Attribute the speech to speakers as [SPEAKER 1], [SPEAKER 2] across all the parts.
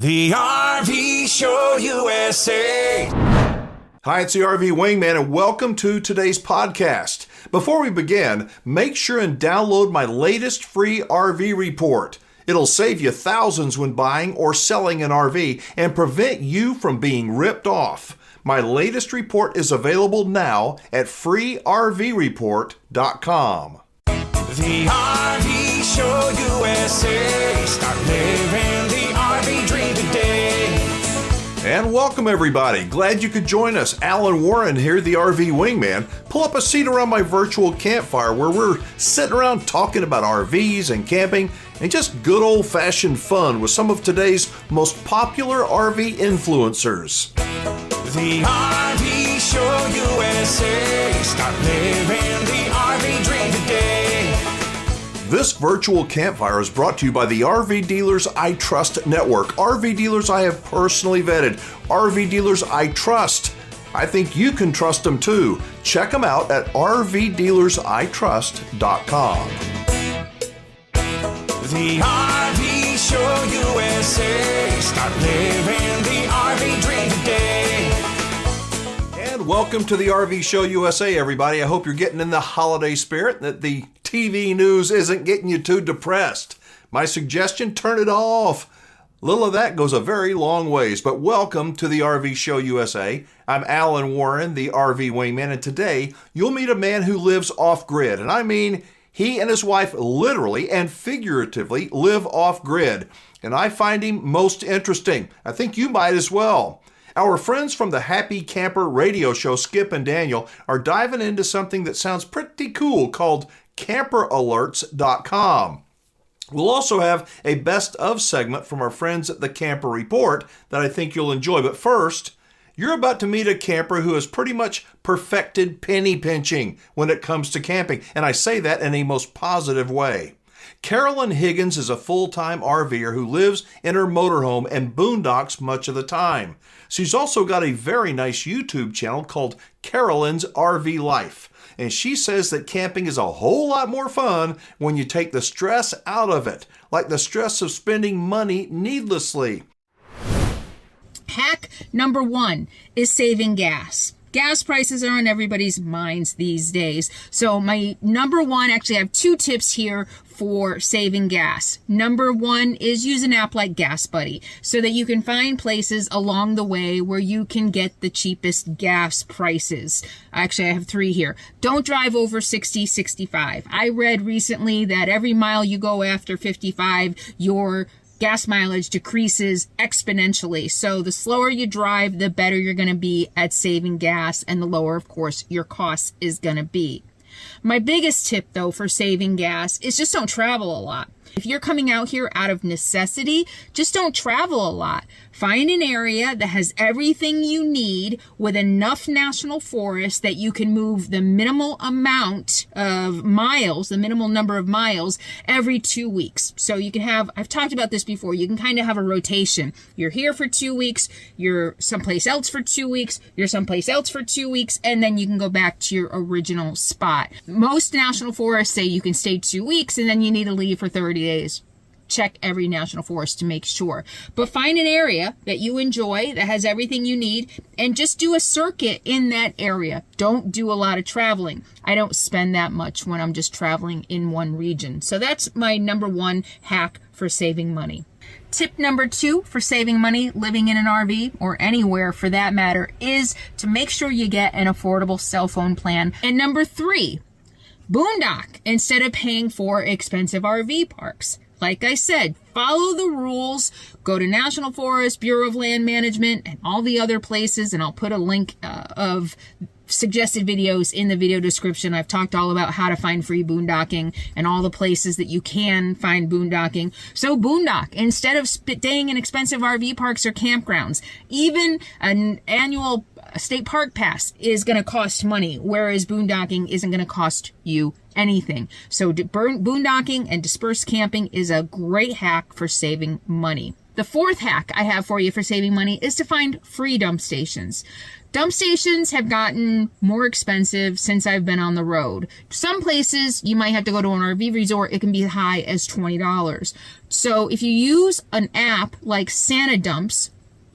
[SPEAKER 1] The RV Show USA.
[SPEAKER 2] Hi, it's the RV Wingman, and welcome to today's podcast. Before we begin, make sure and download my latest free RV report. It'll save you thousands when buying or selling an RV and prevent you from being ripped off. My latest report is available now at freervreport.com.
[SPEAKER 1] The RV Show USA. Start living the RV dream today.
[SPEAKER 2] And welcome everybody. Glad you could join us. Alan Warren here, the RV Wingman. Pull up a seat around my virtual campfire where we're sitting around talking about RVs and camping and just good old-fashioned fun with some of today's most popular RV influencers.
[SPEAKER 1] The RV Show USA. Start living the RV dream today.
[SPEAKER 2] This virtual campfire is brought to you by the RV Dealers I Trust Network. RV dealers I have personally vetted. RV dealers I trust. I think you can trust them too. Check them out at rvdealersitrust.com.
[SPEAKER 1] The RV Show USA. Start living the RV dream today.
[SPEAKER 2] And welcome to the RV Show USA, everybody. I hope you're getting in the holiday spirit, that the TV news isn't getting you too depressed. My suggestion, turn it off. Little of that goes a very long ways, but welcome to the RV Show USA. I'm Alan Warren, the RV Wingman, and today you'll meet a man who lives off-grid. And I mean, he and his wife literally and figuratively live off-grid. And I find him most interesting. I think you might as well. Our friends from the Happy Camper radio show, Skip and Daniel, are diving into something that sounds pretty cool called CamperAlerts.com. We'll also have a best of segment from our friends at the Camper Report that I think you'll enjoy. But first, you're about to meet a camper who has pretty much perfected penny pinching when it comes to camping. And I say that in a most positive way. Carolyn Higgins is a full-time RVer who lives in her motorhome and boondocks much of the time. She's also got a very nice YouTube channel called Carolyn's RV Life. And she says that camping is a whole lot more fun when you take the stress out of it, like the stress of spending money needlessly.
[SPEAKER 3] Hack number 1 is saving gas. Gas prices are on everybody's minds these days. So my number 1, actually I have 2 tips here for saving gas. Number 1 is use an app like Gas Buddy so that you can find places along the way where you can get the cheapest gas prices. Actually, I have 3 here. Don't drive over 60, 65. I read recently that every mile you go after 55, your gas mileage decreases exponentially. So the slower you drive, the better you're going to be at saving gas, and the lower, of course, your cost is going to be. My biggest tip, though, for saving gas is just don't travel a lot. If you're coming out here out of necessity, just don't travel a lot. Find an area that has everything you need with enough national forest that you can move the minimal amount of miles, the minimal number of miles every 2 weeks. So you can have, I've talked about this before, you can kind of have a rotation. You're here for 2 weeks, you're someplace else for 2 weeks, you're someplace else for 2 weeks, and then you can go back to your original spot. Most national forests say you can stay 2 weeks and then you need to leave for 30 days. Check every national forest to make sure. But find an area that you enjoy that has everything you need and just do a circuit in that area. Don't do a lot of traveling. I don't spend that much when I'm just traveling in one region. So that's my number 1 hack for saving money. Tip number 2 for saving money living in an RV or anywhere for that matter is to make sure you get an affordable cell phone plan. And number 3, boondock instead of paying for expensive RV parks. Like I said, follow the rules, go to National Forest, Bureau of Land Management, and all the other places, and I'll put a link of suggested videos in the video description. I've talked all about how to find free boondocking and all the places that you can find boondocking. So boondock instead of staying in expensive RV parks or campgrounds. Even an annual state park pass is going to cost money, whereas boondocking isn't going to cost you anything. So boondocking and dispersed camping is a great hack for saving money. The fourth hack I have for you for saving money is to find free dump stations. Dump stations have gotten more expensive since I've been on the road. Some places you might have to go to an RV resort. It can be high as $20. So if you use an app like Santa Dumps,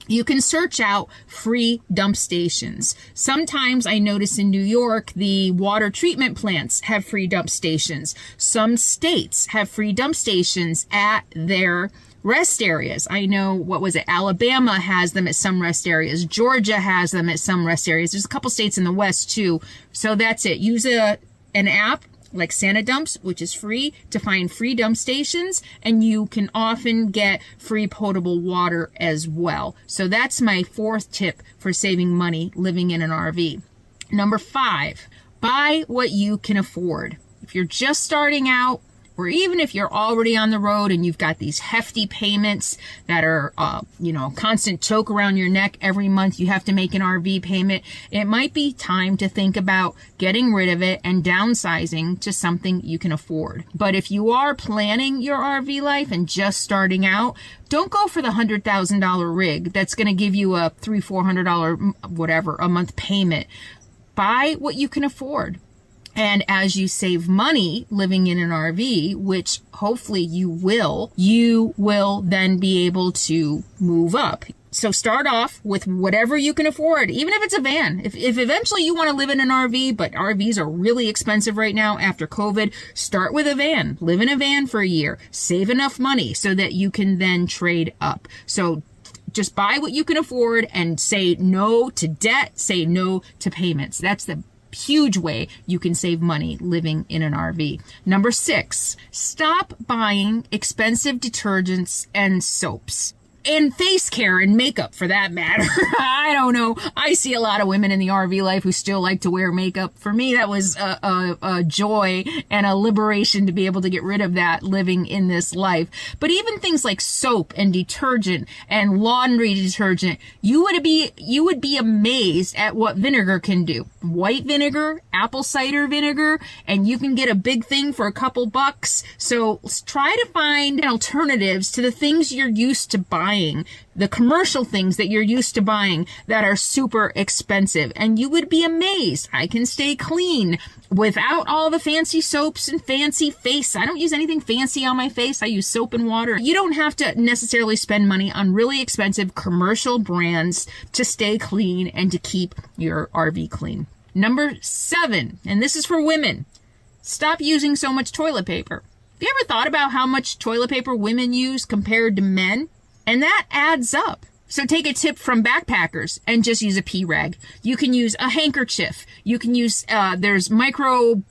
[SPEAKER 3] you can search out free dump stations. Sometimes I notice in New York, the water treatment plants have free dump stations. Some states have free dump stations at their rest areas. I know, Alabama has them at some rest areas. Georgia has them at some rest areas. There's a couple states in the West too. So that's it. Use an app like Santa Dumps, which is free, to find free dump stations, and you can often get free potable water as well. So that's my fourth tip for saving money living in an RV. Number 5, buy what you can afford. If you're just starting out, or even if you're already on the road and you've got these hefty payments that are, a constant choke around your neck every month, you have to make an RV payment, it might be time to think about getting rid of it and downsizing to something you can afford. But if you are planning your RV life and just starting out, don't go for the $100,000 rig that's going to give you a $300-$400 a month payment. Buy what you can afford. And as you save money living in an RV, which hopefully you will then be able to move up. So start off with whatever you can afford, even if it's a van. If eventually you want to live in an RV, but RVs are really expensive right now after COVID, start with a van. Live in a van for a year. Save enough money so that you can then trade up. So just buy what you can afford and say no to debt, say no to payments. That's the huge way you can save money living in an RV. Number 6, stop buying expensive detergents and soaps. And face care and makeup for that matter. I don't know. I see a lot of women in the RV life who still like to wear makeup. For me, that was a joy and a liberation to be able to get rid of that living in this life. But even things like soap and detergent and laundry detergent, you would be amazed at what vinegar can do. White vinegar, apple cider vinegar, and you can get a big thing for a couple bucks. So try to find alternatives to the things you're used to buying, the commercial things that you're used to buying that are super expensive. And you would be amazed. I can stay clean without all the fancy soaps and fancy face. I don't use anything fancy on my face. I use soap and water. You don't have to necessarily spend money on really expensive commercial brands to stay clean and to keep your RV clean. Number 7, and this is for women, stop using so much toilet paper. Have you ever thought about how much toilet paper women use compared to men? And that adds up. So take a tip from backpackers and just use a pee rag. You can use a handkerchief. You can use, there's microbiome,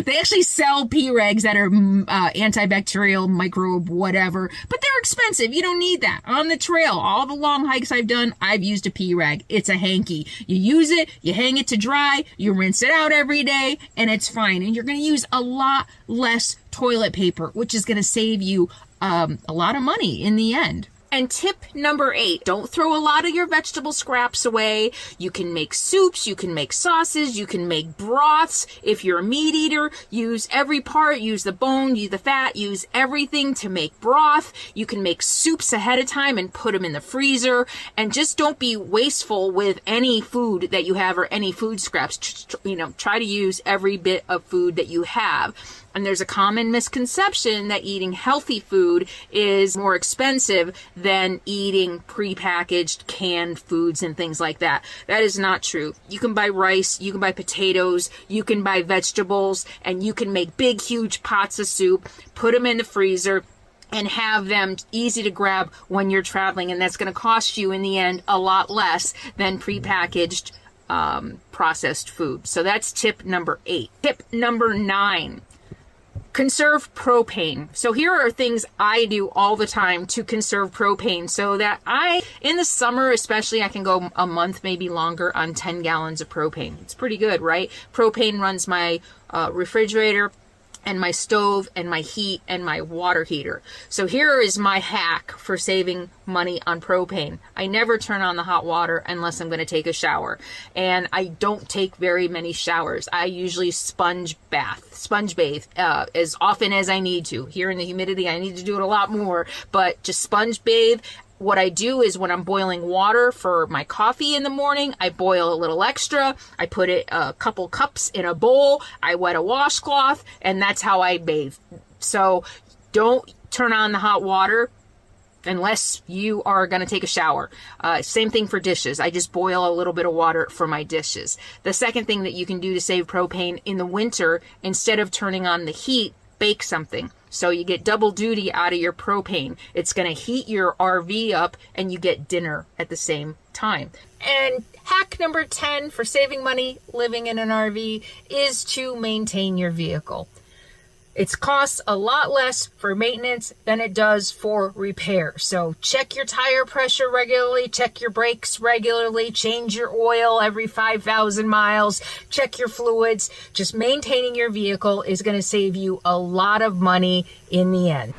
[SPEAKER 3] they actually sell pee rags that are antibacterial, microbe, whatever, but they're expensive. You don't need that. On the trail, all the long hikes I've done, I've used a pee rag. It's a hanky. You use it, you hang it to dry, you rinse it out every day, and it's fine. And you're going to use a lot less toilet paper, which is going to save you a lot of money in the end. And tip number 8, don't throw a lot of your vegetable scraps away. You can make soups, you can make sauces, you can make broths. If you're a meat eater, use every part, use the bone, use the fat, use everything to make broth. You can make soups ahead of time and put them in the freezer. And just don't be wasteful with any food that you have or any food scraps. Try to use every bit of food that you have. And there's a common misconception that eating healthy food is more expensive than eating prepackaged canned foods and things like that. That is not true. You can buy rice, you can buy potatoes, you can buy vegetables, and you can make big, huge pots of soup, put them in the freezer, and have them easy to grab when you're traveling. And that's going to cost you in the end a lot less than prepackaged processed food. So that's tip number 8. Tip number 9. Conserve propane. So here are things I do all the time to conserve propane so that in the summer especially, I can go a month, maybe longer, on 10 gallons of propane. It's pretty good, right? Propane runs my refrigerator and my stove and my heat and my water heater. So here is my hack for saving money on propane. I never turn on the hot water unless I'm going to take a shower. And I don't take very many showers. I usually sponge bathe as often as I need to. Here in the humidity, I need to do it a lot more, but just sponge bathe. What I do is when I'm boiling water for my coffee in the morning, I boil a little extra. I put it a couple cups in a bowl. I wet a washcloth, and that's how I bathe. So don't turn on the hot water unless you are going to take a shower. Same thing for dishes. I just boil a little bit of water for my dishes. The second thing that you can do to save propane in the winter, instead of turning on the heat, bake something. So you get double duty out of your propane. It's going to heat your RV up and you get dinner at the same time. And hack number 10 for saving money living in an RV is to maintain your vehicle. It costs a lot less for maintenance than it does for repair. So check your tire pressure regularly, check your brakes regularly, change your oil every 5,000 miles, check your fluids. Just maintaining your vehicle is going to save you a lot of money in the end.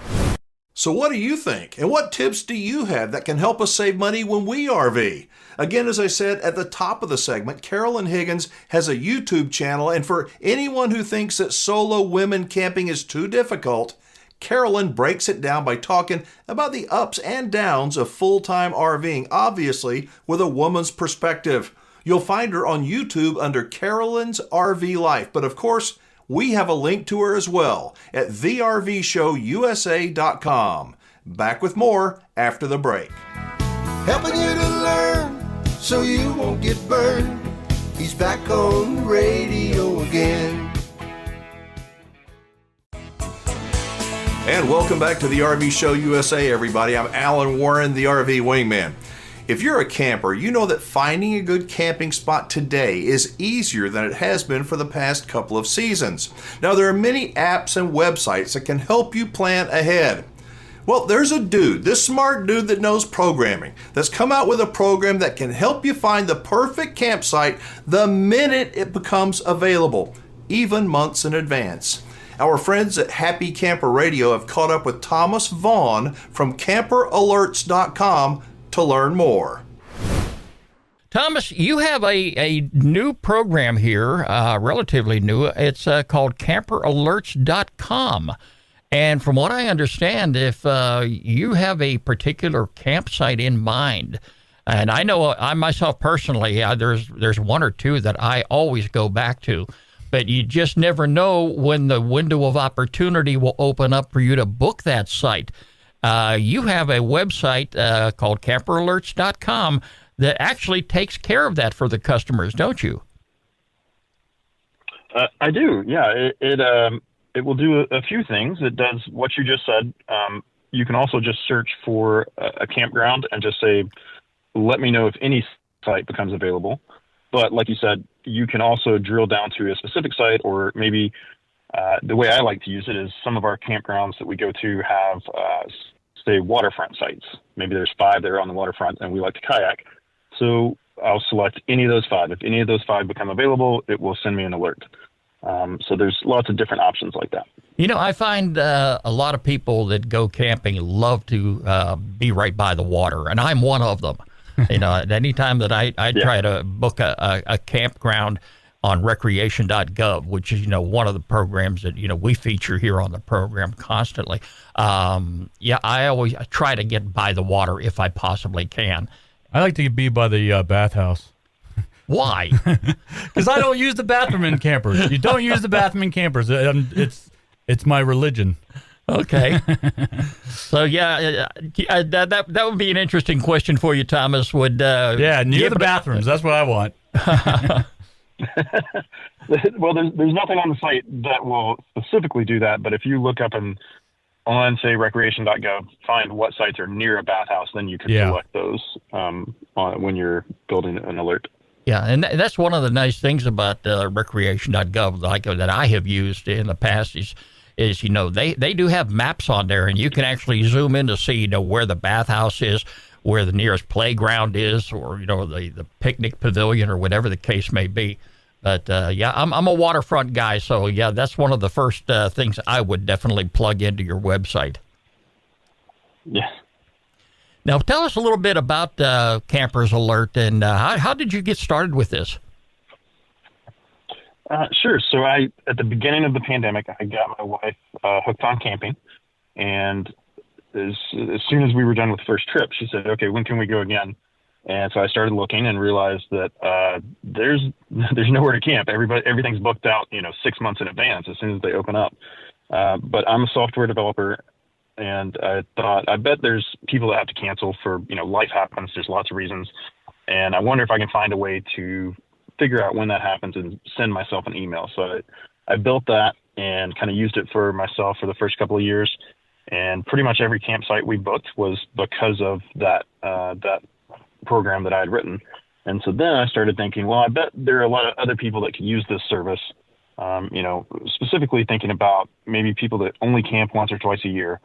[SPEAKER 2] So what do you think? And what tips do you have that can help us save money when we RV? Again, as I said at the top of the segment, Carolyn Higgins has a YouTube channel, and for anyone who thinks that solo women camping is too difficult, Carolyn breaks it down by talking about the ups and downs of full-time RVing, obviously with a woman's perspective. You'll find her on YouTube under Carolyn's RV Life, but of course, we have a link to her as well at thervshowusa.com. Back with more after the break.
[SPEAKER 4] Helping you to learn so you won't get burned. He's back on the radio again.
[SPEAKER 2] And welcome back to the RV Show USA, everybody. I'm Alan Warren, the RV Wingman. If you're a camper, you know that finding a good camping spot today is easier than it has been for the past couple of seasons. Now, there are many apps and websites that can help you plan ahead. Well, there's a dude, this smart dude that knows programming, that's come out with a program that can help you find the perfect campsite the minute it becomes available, even months in advance. Our friends at Happy Camper Radio have caught up with Thomas Vaughn from CamperAlerts.com to learn more.
[SPEAKER 5] Thomas, you have a new program here, relatively new. It's called CamperAlerts.com. And from what I understand, if you have a particular campsite in mind, and I know I myself personally, there's one or two that I always go back to, but you just never know when the window of opportunity will open up for you to book that site. You have a website called CamperAlerts.com that actually takes care of that for the customers, don't you?
[SPEAKER 6] I do, yeah. It will do a few things. It does what you just said. You can also just search for a campground and just say, let me know if any site becomes available. But like you said, you can also drill down to a specific site, or maybe the way I like to use it is some of our campgrounds that we go to have, say, waterfront sites. Maybe there's 5 that are on the waterfront and we like to kayak. So I'll select any of those 5. If any of those 5 become available, it will send me an alert. So there's lots of different options like that.
[SPEAKER 5] You know, I find a lot of people that go camping love to be right by the water, and I'm one of them. You know, at any time that I try to book a campground on recreation.gov, which is, one of the programs that, we feature here on the program constantly. I always try to get by the water if I possibly can.
[SPEAKER 7] I like to be by the bathhouse.
[SPEAKER 5] Why?
[SPEAKER 7] Because I don't use the bathroom in campers. You don't use the bathroom in campers. It's my religion.
[SPEAKER 5] Okay. So that would be an interesting question for you, Thomas. Would
[SPEAKER 7] near the bathrooms. That's what I want.
[SPEAKER 6] Well, there's nothing on the site that will specifically do that. But if you look up on say recreation.gov, find what sites are near a bathhouse, then you can select those when you're building an alert.
[SPEAKER 5] Yeah, and that's one of the nice things about recreation.gov that I have used in the past is they do have maps on there, and you can actually zoom in to see where the bathhouse is, where the nearest playground is, or the picnic pavilion, or whatever the case may be. But I'm a waterfront guy, so that's one of the first things I would definitely plug into your website.
[SPEAKER 6] Yeah.
[SPEAKER 5] Now, tell us a little bit about Campers Alert, and how did you get started with this?
[SPEAKER 6] Sure. So at the beginning of the pandemic, I got my wife hooked on camping, and as soon as we were done with the first trip, she said, "Okay, when can we go again?" And so I started looking and realized that there's nowhere to camp. Everything's booked out, 6 months in advance as soon as they open up. But I'm a software developer, and I thought, I bet there's people that have to cancel for, life happens. There's lots of reasons, and I wonder if I can find a way to figure out when that happens and send myself an email. So I built that and kind of used it for myself for the first couple of years. And pretty much every campsite we booked was because of that program that I had written. And so then I started thinking, well, I bet there are a lot of other people that could use this service. Specifically thinking about maybe people that only camp once or twice a year,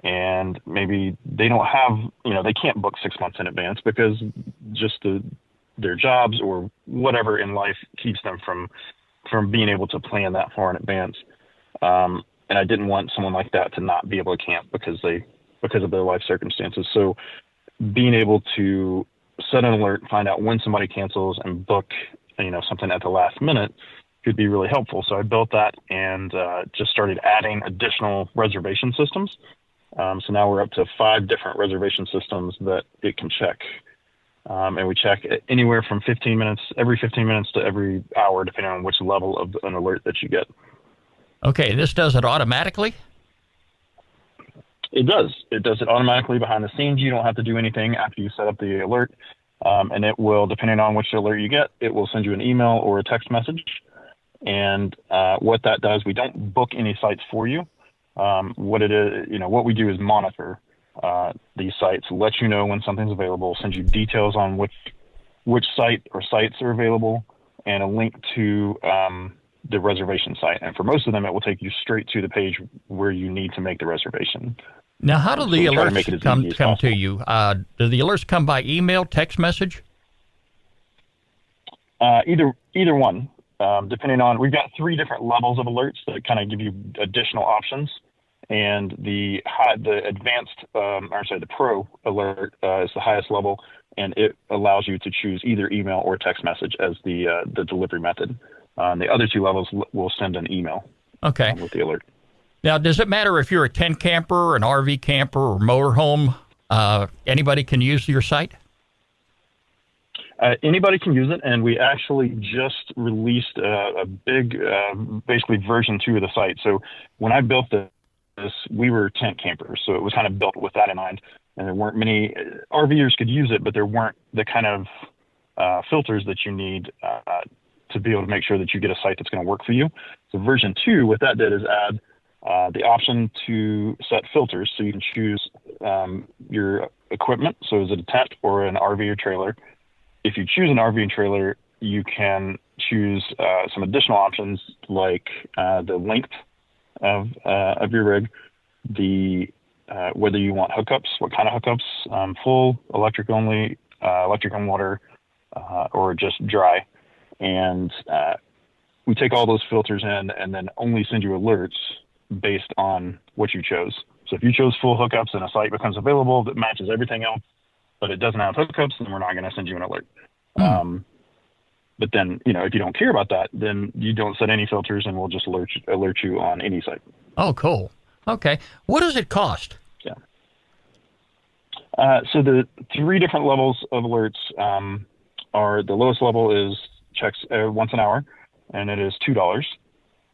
[SPEAKER 6] and maybe they don't have, they can't book 6 months in advance because just their jobs or whatever in life keeps them from being able to plan that far in advance. And I didn't want someone like that to not be able to camp because of their life circumstances. So being able to set an alert, find out when somebody cancels, and book, something at the last minute could be really helpful. So I built that and just started adding additional reservation systems. So now we're up to 5 different reservation systems that it can check. And we check anywhere from every 15 minutes to every hour, depending on which level of an alert that you get.
[SPEAKER 5] Okay, this does it automatically?
[SPEAKER 6] It does. It does it automatically behind the scenes. You don't have to do anything after you set up the alert. And it will, depending on which alert you get, it will send you an email or a text message. And what that does, we don't book any sites for you. What it is, what we do is monitor these sites, let you know when something's available, send you details on which site or sites are available, and a link to the reservation site. And for most of them, it will take you straight to the page where you need to make the reservation.
[SPEAKER 5] Now, how do the alerts come to you? Do the alerts come by email, text message?
[SPEAKER 6] Either one. Depending on, we've got 3 different levels of alerts that kind of give you additional options. And the pro alert is the highest level, and it allows you to choose either email or text message as the delivery method. The other 2 levels will send an email.
[SPEAKER 5] Okay.
[SPEAKER 6] With the alert.
[SPEAKER 5] Now, does it matter if you're a tent camper, an RV camper, or motorhome? Anybody can use your site?
[SPEAKER 6] Anybody can use it, and we actually just released a big, basically version 2 of the site. So when I built this, we were tent campers, so it was kind of built with that in mind. And there weren't many RVers could use it, but there weren't the kind of filters that you need to be able to make sure that you get a site that's going to work for you. So version 2, what that did is add the option to set filters, so you can choose your equipment. So is it a tent or an RV or trailer? If you choose an RV and trailer, you can choose some additional options like the length of your rig, the whether you want hookups, what kind of hookups, full, electric only, electric and water, or just dry. And we take all those filters in and then only send you alerts based on what you chose. So if you chose full hookups and a site becomes available that matches everything else, but it doesn't have hookups, then we're not going to send you an alert. But then, if you don't care about that, then you don't set any filters, and we'll just alert you on any site.
[SPEAKER 5] Oh, cool. Okay. What does it cost?
[SPEAKER 6] Yeah. So the 3 different levels of alerts are, the lowest level is checks once an hour, and it is $2.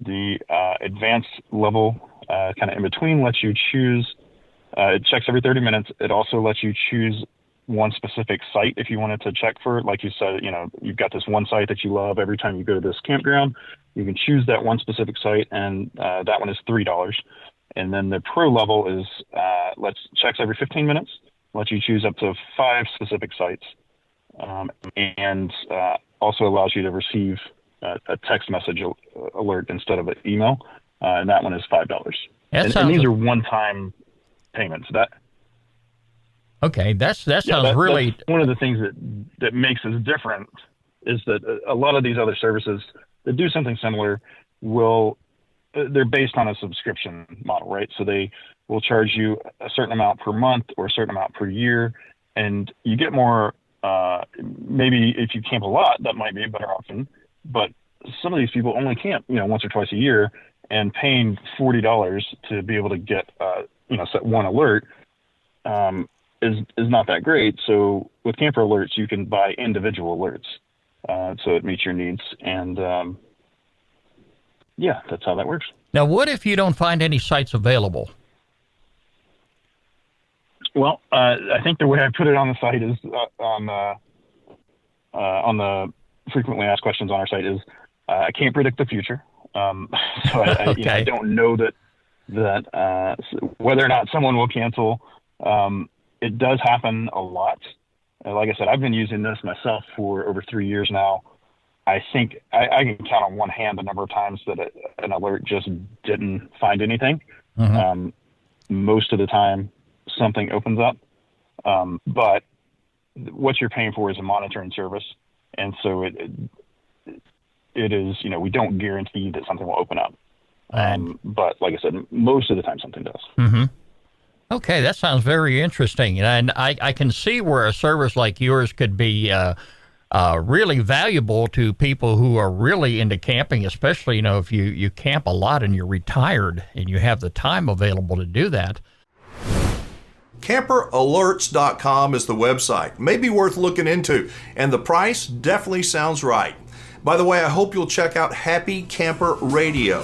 [SPEAKER 6] The advanced level, kind of in between, lets you choose. It checks every 30 minutes. It also lets you choose one specific site if you wanted to check for it. Like you said, you've got this one site that you love. Every time you go to this campground, you can choose that one specific site, and that one is $3. And then the pro level is checks every 15 minutes, lets you choose up to 5 specific sites, and also allows you to receive a text message alert instead of an email, and that one is $5. And these are one-time payments. Okay,
[SPEAKER 5] that sounds really.
[SPEAKER 6] That's one of the things that makes us different is that a lot of these other services that do something similar will they're based on a subscription model, right? So they will charge you a certain amount per month or a certain amount per year, and you get more. Maybe if you camp a lot, that might be a better option. But some of these people only camp, once or twice a year, and paying $40 to be able to get, set one alert is not that great. So with Camper Alerts, you can buy individual alerts, so it meets your needs. And that's how that works.
[SPEAKER 5] Now, what if you don't find any sites available?
[SPEAKER 6] Well, I think the way I put it on the site is on the frequently asked questions on our site is I can't predict the future. So I don't know that whether or not someone will cancel. It does happen a lot. Like I said, I've been using this myself for over 3 years now. I think I can count on one hand the number of times that an alert just didn't find anything. Mm-hmm. Most of the time, something opens up. But what you're paying for is a monitoring service. And so it is, we don't guarantee that something will open up. But like I said, most of the time something does.
[SPEAKER 5] Mm-hmm. Okay, that sounds very interesting. And I can see where a service like yours could be really valuable to people who are really into camping, especially, if you camp a lot and you're retired and you have the time available to do that.
[SPEAKER 2] CamperAlerts.com is the website. Maybe worth looking into, and the price definitely sounds right. By the way, I hope you'll check out Happy Camper Radio.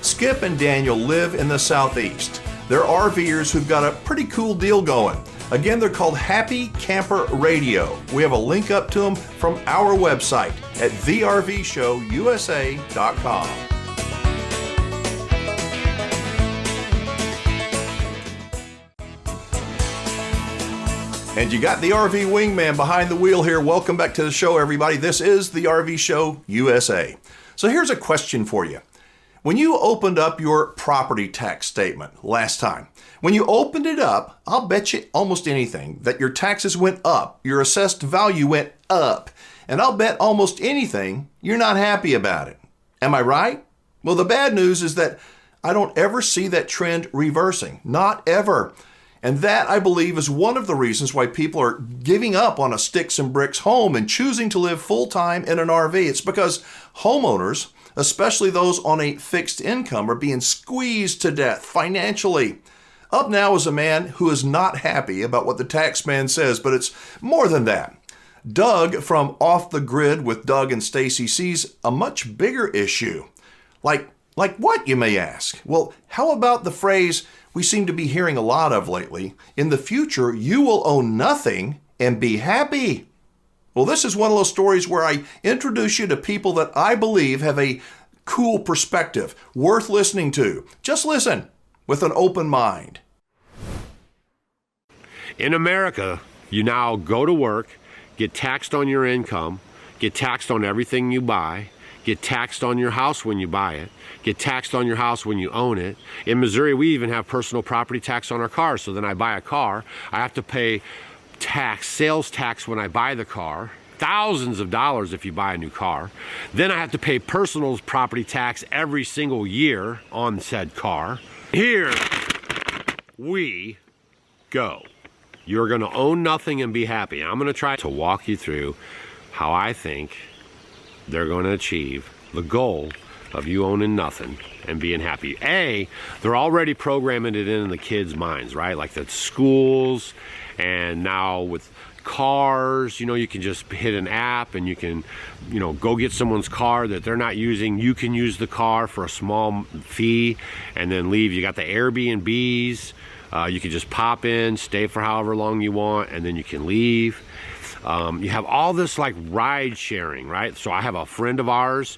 [SPEAKER 2] Skip and Daniel live in the Southeast. They're RVers who've got a pretty cool deal going. Again, they're called Happy Camper Radio. We have a link up to them from our website at thervshowusa.com. And you got the RV wingman behind the wheel here. Welcome back to the show, everybody. This is the RV Show USA. So here's a question for you. When you opened up your property tax statement last time, when you opened it up, I'll bet you almost anything that your taxes went up, your assessed value went up, and I'll bet almost anything you're not happy about it. Am I right? Well, the bad news is that I don't ever see that trend reversing. Not ever. And that, I believe, is one of the reasons why people are giving up on a sticks and bricks home and choosing to live full-time in an RV. It's because homeowners, especially those on a fixed income, are being squeezed to death financially. Up now is a man who is not happy about what the tax man says, but it's more than that. Doug from Off the Grid with Doug and Stacy sees a much bigger issue. Like what, you may ask? Well, how about the phrase we seem to be hearing a lot of lately? In the future, you will own nothing and be happy. Well, this is one of those stories where I introduce you to people that I believe have a cool perspective, worth listening to. Just listen with an open mind.
[SPEAKER 8] In America, you now go to work, get taxed on your income, get taxed on everything you buy, get taxed on your house when you buy it, get taxed on your house when you own it. In Missouri, we even have personal property tax on our cars. So then I buy a car, I have to pay sales tax when I buy the car, thousands of dollars if you buy a new car. Then I have to pay personal property tax every single year on said car. Here we go. You're going to own nothing and be happy. I'm going to try to walk you through how I think they're going to achieve the goal of you owning nothing and being happy. They're already programming it in the kids' minds, right? Like the schools, and now with cars, you can just hit an app and you can, go get someone's car that they're not using. You can use the car for a small fee and then leave. You got the Airbnbs. You can just pop in, stay for however long you want, and then you can leave. You have all this like ride sharing, right? So I have a friend of ours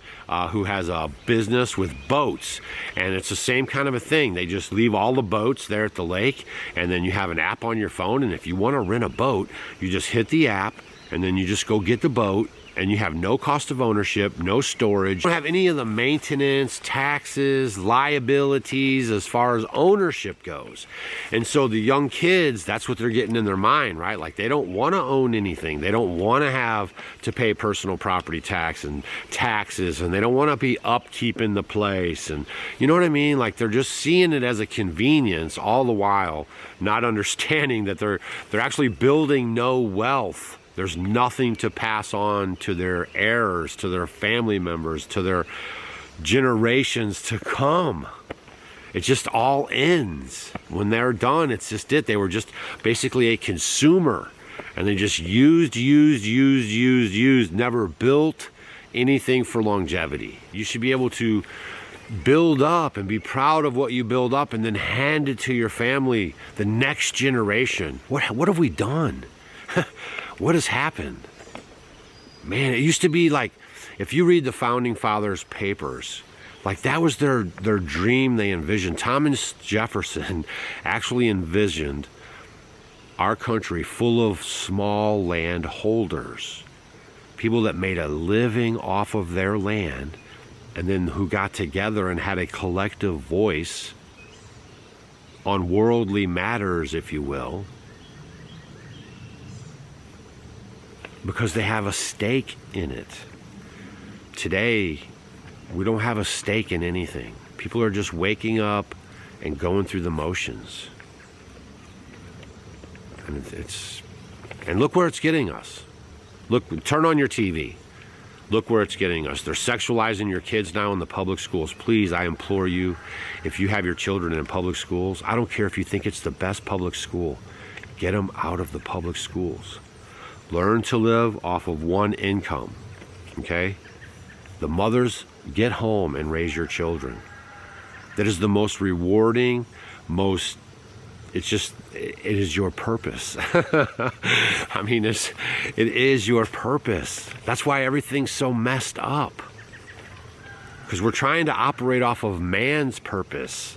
[SPEAKER 8] who has a business with boats, and it's the same kind of a thing. They just leave all the boats there at the lake, and then you have an app on your phone, and if you want to rent a boat, you just hit the app, and then you just go get the boat, and you have no cost of ownership, no storage. You don't have any of the maintenance, taxes, liabilities as far as ownership goes. And so the young kids, that's what they're getting in their mind, right? Like they don't want to own anything. They don't want to have to pay personal property tax and taxes, and they don't want to be upkeeping the place. And you know what I mean? Like they're just seeing it as a convenience, all the while not understanding that they're actually building no wealth. There's nothing to pass on to their heirs, to their family members, to their generations to come. It just all ends. When they're done, it's just it. They were just basically a consumer, and they just used, never built anything for longevity. You should be able to build up and be proud of what you build up and then hand it to your family, the next generation. What have we done? What has happened? Man, it used to be like, if you read the Founding Fathers' papers, like that was their dream they envisioned. Thomas Jefferson actually envisioned our country full of small land holders, people that made a living off of their land, and then who got together and had a collective voice on worldly matters, if you will, because they have a stake in it. Today, we don't have a stake in anything. People are just waking up and going through the motions. And look where it's getting us. Look, turn on your TV. Look where it's getting us. They're sexualizing your kids now in the public schools. Please, I implore you, if you have your children in public schools, I don't care if you think it's the best public school, get them out of the public schools. Learn to live off of one income, okay? The mothers, get home and raise your children. That is the most rewarding, it is your purpose. I mean, it is your purpose. That's why everything's so messed up. Because we're trying to operate off of man's purpose,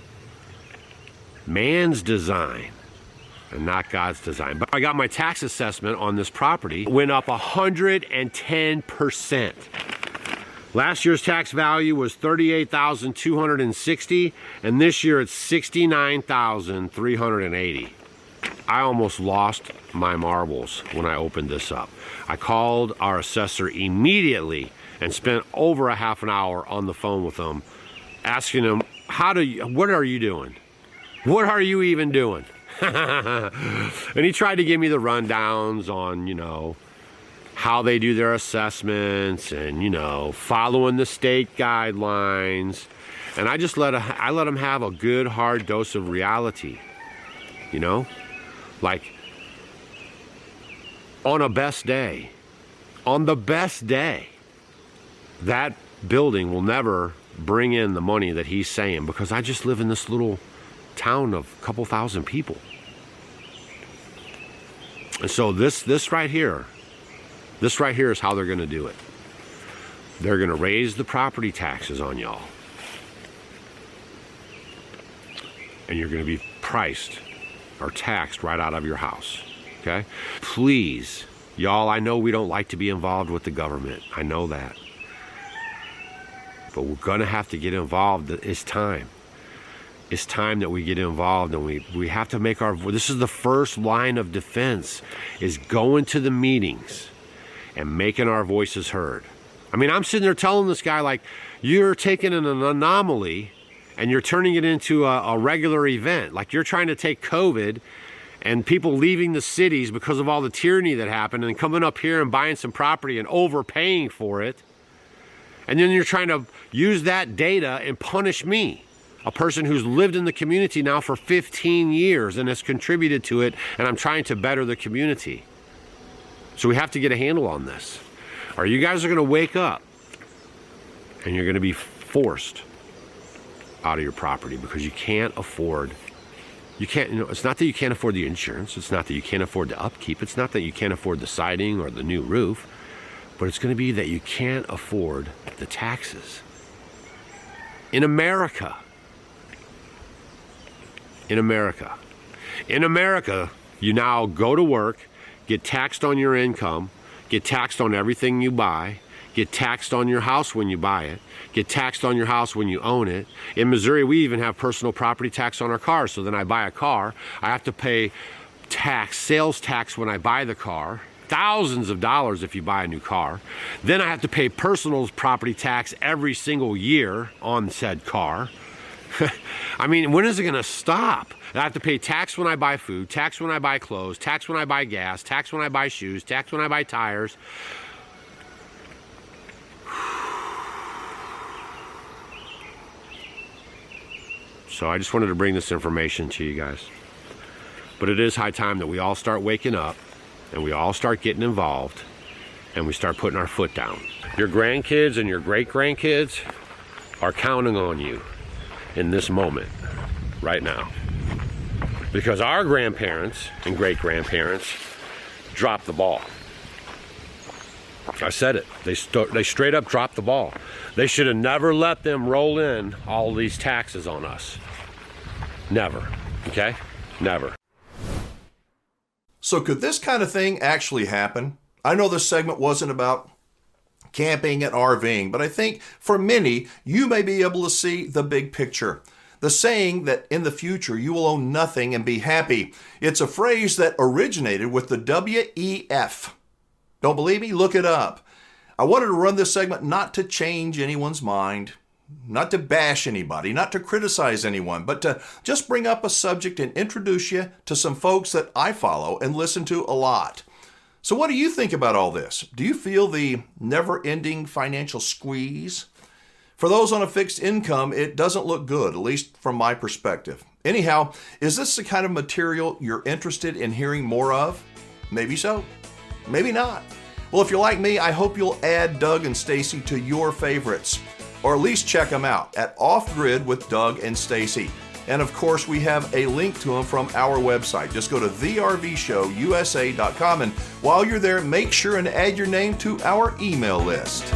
[SPEAKER 8] man's design, and not God's design. But I got my tax assessment on this property, went up 110%. Last year's tax value was $38,260, and this year it's $69,380. I almost lost my marbles when I opened this up. I called our assessor immediately and spent over a half an hour on the phone with him, asking him, what are you doing? What are you even doing? And he tried to give me the rundowns on, how they do their assessments and, following the state guidelines. And I just let them have a good, hard dose of reality, Like, on the best day, that building will never bring in the money that he's saying, because I just live in this little town of a couple thousand people. And so this right here is how they're going to do it. They're going to raise the property taxes on y'all. And you're going to be priced or taxed right out of your house. Okay? Please, y'all, I know we don't like to be involved with the government. I know that. But we're going to have to get involved. It's time. It's time that we get involved, and we have to make this is the first line of defense, is going to the meetings and making our voices heard. I mean, I'm sitting there telling this guy, like, you're taking an anomaly and you're turning it into a regular event. Like, you're trying to take COVID and people leaving the cities because of all the tyranny that happened and coming up here and buying some property and overpaying for it. And then you're trying to use that data and punish me, a person who's lived in the community now for 15 years and has contributed to it, and I'm trying to better the community. So we have to get a handle on this. Or you guys are going to wake up and you're going to be forced out of your property because you can't afford. It's not that you can't afford the insurance. It's not that you can't afford the upkeep. It's not that you can't afford the siding or the new roof. But it's going to be that you can't afford the taxes. In America, you now go to work, get taxed on your income, get taxed on everything you buy, get taxed on your house when you buy it, get taxed on your house when you own it. In Missouri, we even have personal property tax on our cars. So then I buy a car, I have to pay sales tax when I buy the car, thousands of dollars if you buy a new car. Then I have to pay personal property tax every single year on said car. I mean, when is it going to stop? I have to pay tax when I buy food, tax when I buy clothes, tax when I buy gas, tax when I buy shoes, tax when I buy tires. So I just wanted to bring this information to you guys. But it is high time that we all start waking up and we all start getting involved and we start putting our foot down. Your grandkids and your great-grandkids are counting on you in this moment, right now. Because our grandparents and great-grandparents dropped the ball. I said it. They straight up dropped the ball. They should have never let them roll in all these taxes on us. Never. Okay? Never.
[SPEAKER 2] So could this kind of thing actually happen? I know this segment wasn't about camping and RVing, but I think for many, you may be able to see the big picture. The saying that in the future you will own nothing and be happy. It's a phrase that originated with the WEF. Don't believe me? Look it up. I wanted to run this segment not to change anyone's mind, not to bash anybody, not to criticize anyone, but to just bring up a subject and introduce you to some folks that I follow and listen to a lot. So what do you think about all this? Do you feel the never-ending financial squeeze? For those on a fixed income, it doesn't look good, at least from my perspective. Anyhow, is this the kind of material you're interested in hearing more of? Maybe so, maybe not. Well, if you're like me, I hope you'll add Doug and Stacy to your favorites, or at least check them out at Off Grid with Doug and Stacy. And of course, we have a link to them from our website. Just go to thervshowusa.com, and while you're there, make sure and add your name to our email list.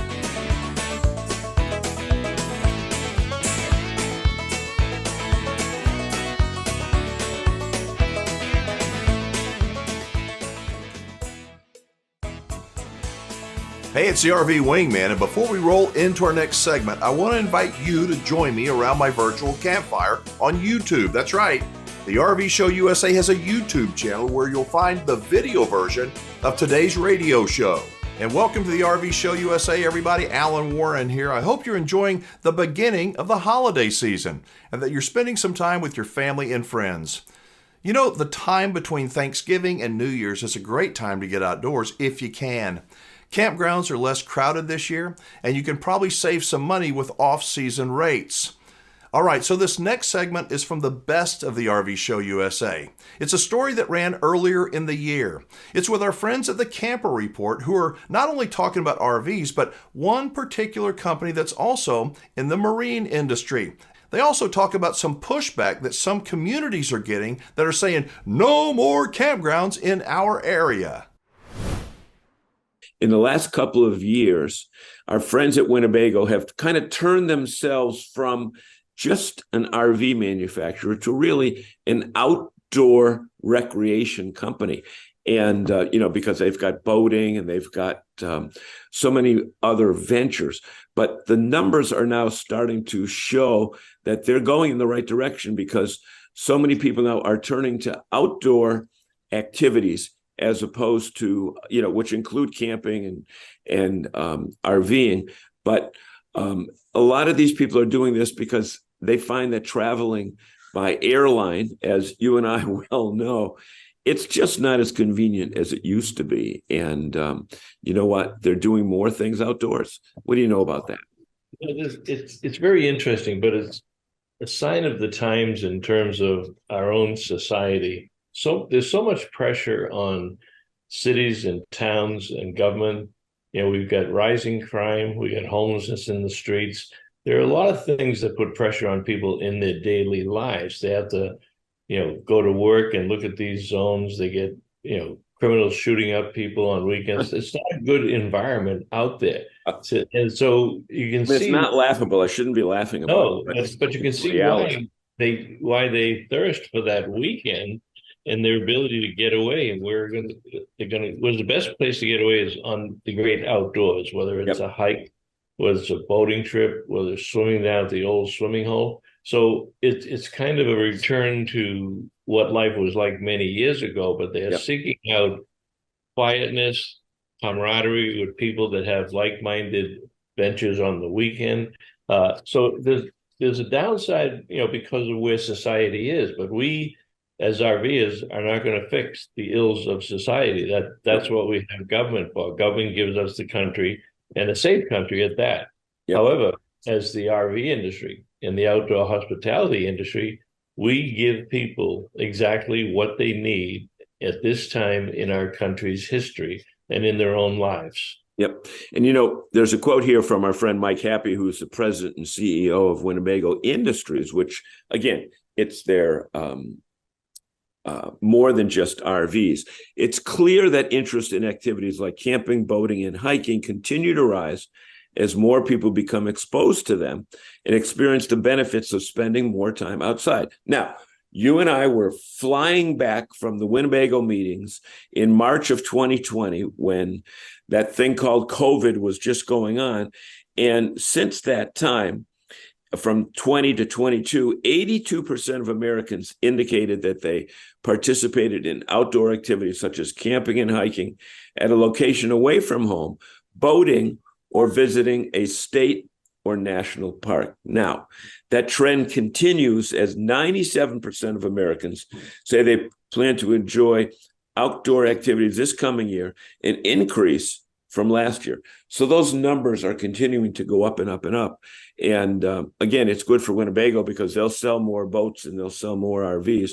[SPEAKER 2] Hey, it's the RV Wingman, and before we roll into our next segment, I want to invite you to join me around my virtual campfire on YouTube. That's right, the RV Show USA has a YouTube channel where you'll find the video version of today's radio show. And welcome to the RV Show USA, everybody. Alan Warren here. I hope you're enjoying the beginning of the holiday season and that you're spending some time with your family and friends. You know, the time between Thanksgiving and New Year's is a great time to get outdoors if you can. Campgrounds are less crowded this year, and you can probably save some money with off-season rates. All right, so this next segment is from the best of the RV Show USA. It's a story that ran earlier in the year. It's with our friends at the Camper Report, who are not only talking about RVs, but one particular company that's also in the marine industry. They also talk about some pushback that some communities are getting that are saying, no more campgrounds in our area.
[SPEAKER 9] In the last couple of years, our friends at Winnebago have kind of turned themselves from just an RV manufacturer to really an outdoor recreation company. And, because they've got boating and they've got so many other ventures. But the numbers are now starting to show that they're going in the right direction because so many people now are turning to outdoor activities as opposed to, which include camping and RVing. But a lot of these people are doing this because they find that traveling by airline, as you and I well know, it's just not as convenient as it used to be. And you know what? They're doing more things outdoors. What do you know about that?
[SPEAKER 10] It's very interesting, but it's a sign of the times in terms of our own society. So there's so much pressure on cities and towns and government. We've got rising crime, we got homelessness in the streets. There are a lot of things that put pressure on people in their daily lives. They have to, go to work and look at these zones. They get, criminals shooting up people on weekends. It's not a good environment out there. And so you can see
[SPEAKER 9] it's not laughable. I shouldn't be laughing about it.
[SPEAKER 10] But you can see why they thirst for that weekend. and their ability to get away. And where's the best place to get away is on the great outdoors, whether it's a hike, whether it's a boating trip, whether it's swimming down at the old swimming hole. So it's kind of a return to what life was like many years ago, but they're seeking out quietness, camaraderie with people that have like-minded ventures on the weekend. So there's a downside, because of where society is, but we as RVers are not going to fix the ills of society. That's what we have government for. Government gives us the country, and a safe country at that. However, as the RV industry and the outdoor hospitality industry, we give people exactly what they need at this time in our country's history and in their own lives.
[SPEAKER 9] Yep. And, there's a quote here from our friend Mike Happy, who's the president and CEO of Winnebago Industries, which, again, it's their more than just RVs. It's clear that interest in activities like camping, boating, and hiking continue to rise as more people become exposed to them and experience the benefits of spending more time outside. Now, you and I were flying back from the Winnebago meetings in March of 2020 when that thing called COVID was just going on. And since that time, from 20 to 22, 82% of Americans indicated that they participated in outdoor activities such as camping and hiking at a location away from home, boating, or visiting a state or national park. Now, that trend continues as 97% of Americans say they plan to enjoy outdoor activities this coming year, an increase from last year. So those numbers are continuing to go up and up and up. And again, it's good for Winnebago because they'll sell more boats and they'll sell more RVs.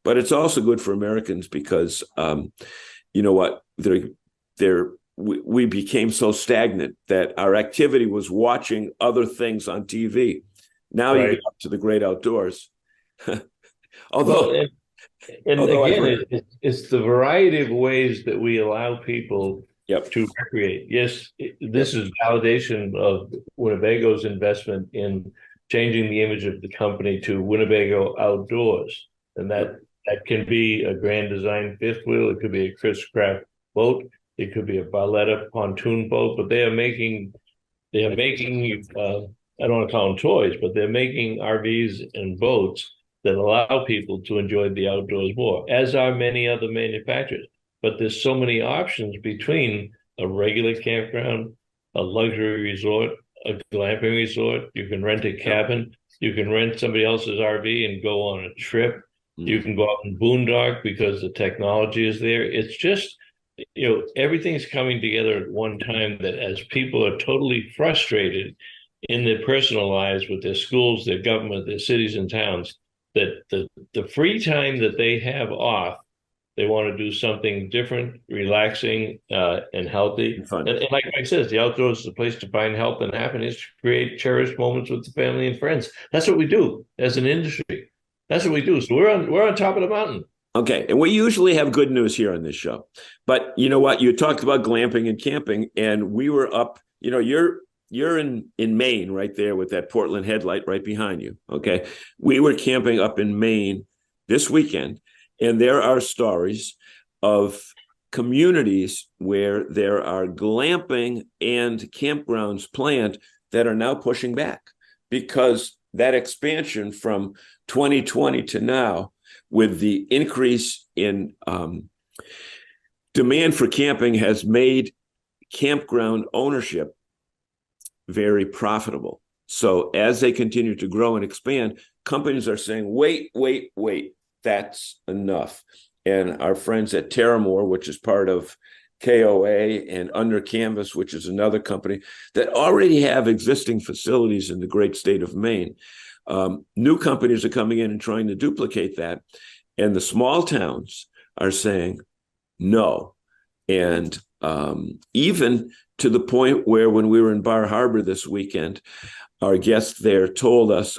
[SPEAKER 9] But it's also good for Americans because, you know what, we became so stagnant that our activity was watching other things on TV. Now you get up to the great outdoors. Although,
[SPEAKER 10] it's the variety of ways that we allow people to recreate. Yes, this is validation of Winnebago's investment in changing the image of the company to Winnebago Outdoors. And that can be a Grand Design fifth wheel. It could be a Chris Craft boat. It could be a Barletta pontoon boat, but they are making, I don't want to call them toys, but they're making RVs and boats that allow people to enjoy the outdoors more, as are many other manufacturers. But there's so many options between a regular campground, a luxury resort, a glamping resort. You can rent a cabin. You can rent somebody else's RV and go on a trip. You can go out and boondock because the technology is there. It's just, everything's coming together at one time that as people are totally frustrated in their personal lives with their schools, their government, their cities and towns, that the free time that they have off, they want to do something different, relaxing, and healthy. And like Mike says, the outdoors is a place to find health and happiness, to create cherished moments with the family and friends. That's what we do as an industry. That's what we do. So we're on top of the mountain.
[SPEAKER 9] Okay. And we usually have good news here on this show. But you know what? You talked about glamping and camping, and we were up, you're in Maine right there with that Portland headlight right behind you. Okay. We were camping up in Maine this weekend, and there are stories of communities where there are glamping and campgrounds planned that are now pushing back because that expansion from 2020 to now, with the increase in demand for camping, has made campground ownership very profitable. So as they continue to grow and expand, companies are saying, wait, that's enough. And our friends at Terramore, which is part of KOA, and Under Canvas, which is another company that already have existing facilities in the great state of Maine, new companies are coming in and trying to duplicate that. And the small towns are saying no. And even to the point where when we were in Bar Harbor this weekend, our host there told us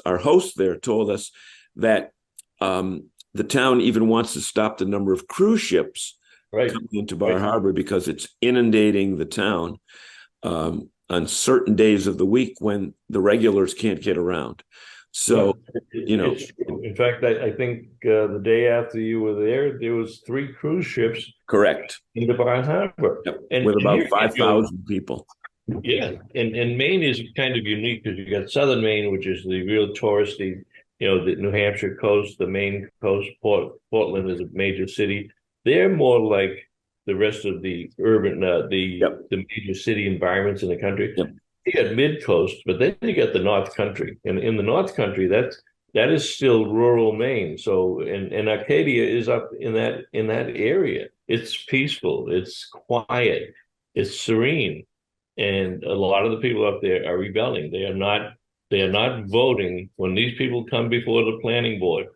[SPEAKER 9] that the town even wants to stop the number of cruise ships coming into Bar Harbor because it's inundating the town on certain days of the week when the regulars can't get around. So,
[SPEAKER 10] in fact, I think the day after you were there was 3 cruise ships.
[SPEAKER 9] Correct.
[SPEAKER 10] In the Bar Harbor.
[SPEAKER 9] Yep.
[SPEAKER 10] And
[SPEAKER 9] with about
[SPEAKER 10] here,
[SPEAKER 9] 5,000 people.
[SPEAKER 10] Yeah, and Maine is kind of unique because you got Southern Maine, which is the real touristy, the New Hampshire coast, the Maine coast. Portland is a major city. They're more like the rest of the urban, the major city environments in the country.
[SPEAKER 9] Yep.
[SPEAKER 10] You got mid coast, but then you got the North Country, and in the North Country, that is still rural Maine. So, and Arcadia is up in that area. It's peaceful, it's quiet, it's serene, and a lot of the people up there are rebelling. They are not voting when these people come before the planning board.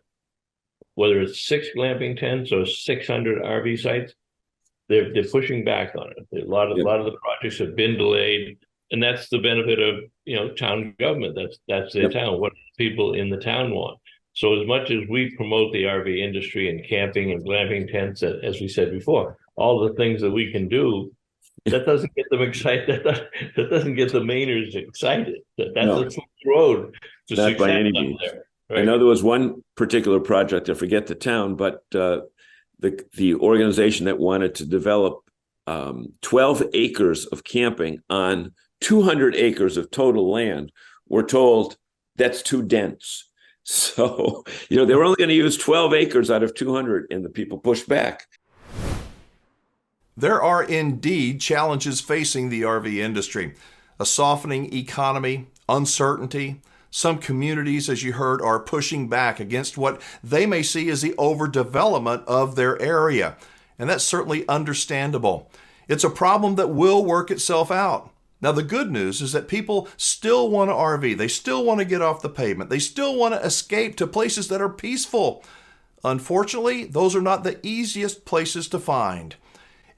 [SPEAKER 10] Whether it's 6 glamping tents or 600 RV sites, they're pushing back on it. A lot of the projects have been delayed. And that's the benefit of town government. That's their town. What people in the town want. So as much as we promote the RV industry and camping and glamping tents, as we said before, all the things that we can do, that doesn't get them excited. That doesn't get the Mainers excited. That's a slow road to
[SPEAKER 9] Not
[SPEAKER 10] success
[SPEAKER 9] by any
[SPEAKER 10] up
[SPEAKER 9] means.
[SPEAKER 10] there. Right?
[SPEAKER 9] I know there was one particular project. I forget the town, but the organization that wanted to develop 12 acres of camping on 200 acres of total land, were told that's too dense. So, they were only going to use 12 acres out of 200, and the people pushed back.
[SPEAKER 2] There are indeed challenges facing the RV industry. A softening economy, uncertainty. Some communities, as you heard, are pushing back against what they may see as the overdevelopment of their area. And that's certainly understandable. It's a problem that will work itself out. Now, the good news is that people still want to RV. They still want to get off the pavement. They still want to escape to places that are peaceful. Unfortunately, those are not the easiest places to find.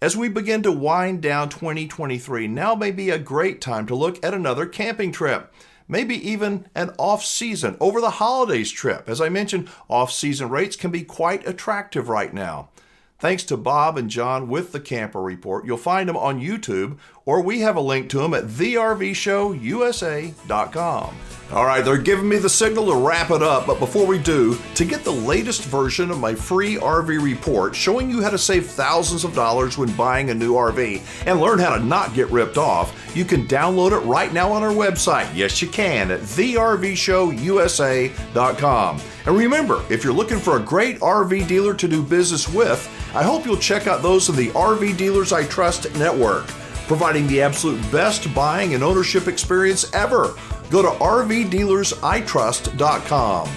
[SPEAKER 2] As we begin to wind down 2023, now may be a great time to look at another camping trip. Maybe even an off-season, over the holidays trip. As I mentioned, off-season rates can be quite attractive right now. Thanks to Bob and John with the Camper Report. You'll find them on YouTube, or we have a link to them at thervshowusa.com. All right, they're giving me the signal to wrap it up, but before we do, to get the latest version of my free RV report showing you how to save thousands of dollars when buying a new RV and learn how to not get ripped off, you can download it right now on our website. Yes, you can, at thervshowusa.com. And remember, if you're looking for a great RV dealer to do business with, I hope you'll check out those of the RV Dealers I Trust network, providing the absolute best buying and ownership experience ever. Go to rvdealersitrust.com.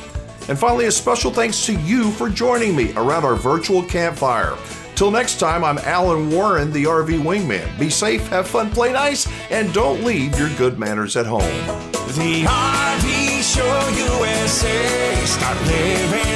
[SPEAKER 2] And finally, a special thanks to you for joining me around our virtual campfire. Till next time, I'm Alan Warren, the RV Wingman. Be safe, have fun, play nice, and don't leave your good manners at home.
[SPEAKER 1] The RV Show USA. Start living